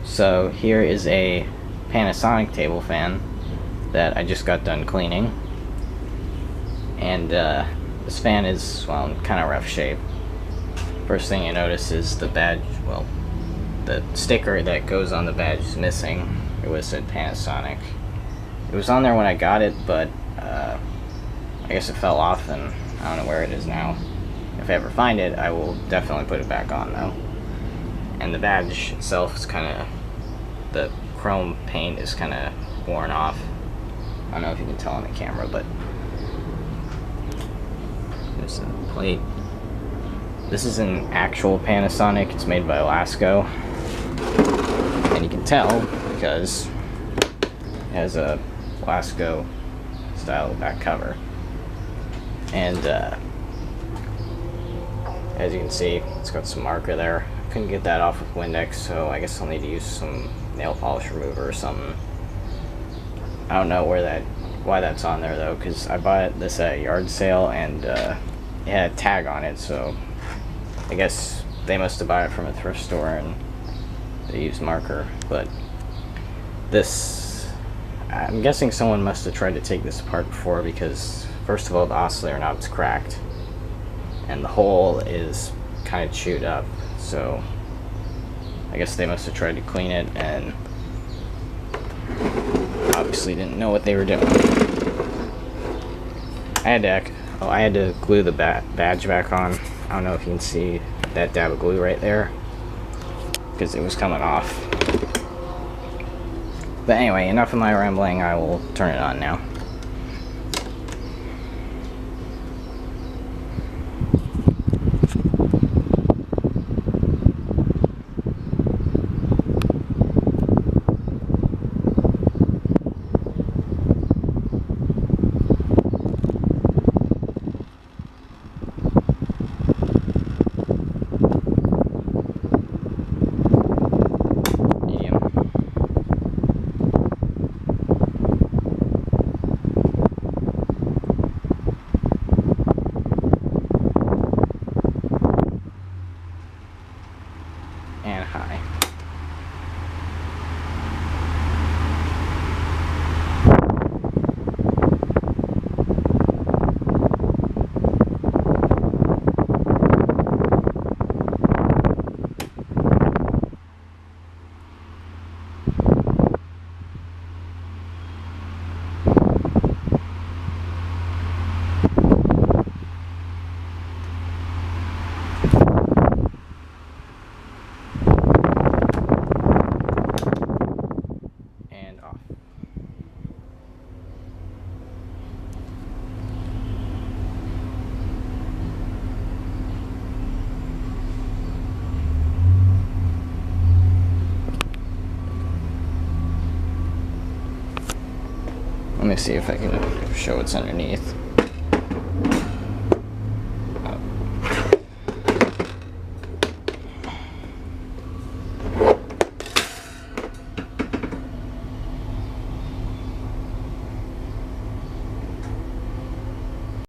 So here is a Panasonic table fan that I just got done cleaning, and this fan is, well, in kind of rough shape. First thing you notice is the badge, well, the sticker that goes on the badge is missing. It was said Panasonic. It was on there when I got it, but I guess it fell off and I don't know where it is now. If I ever find it, I will definitely put it back on though. And the badge itself is kind of, the chrome paint is kind of worn off. I don't know if you can tell on the camera, but there's a plate. This is an actual Panasonic. It's made by Lasco, and you can tell because it has a Lasco style back cover. And as you can see, it's got some marker there. Couldn't get that off with Windex, so I guess I'll need to use some nail polish remover or something. I don't know why that's on there though, because I bought this at a yard sale and it had a tag on it, so I guess they must have bought it from a thrift store and they used marker. But this, I'm guessing someone must have tried to take this apart before, because first of all, the oscillator knob's cracked and the hole is kind of chewed up, so I guess they must have tried to clean it and obviously didn't know what they were doing. I had to glue the badge back on. I don't know if you can see that dab of glue right there, because it was coming off. But anyway, enough of my rambling. I will turn it on now. And high. Let me see if I can show what's underneath.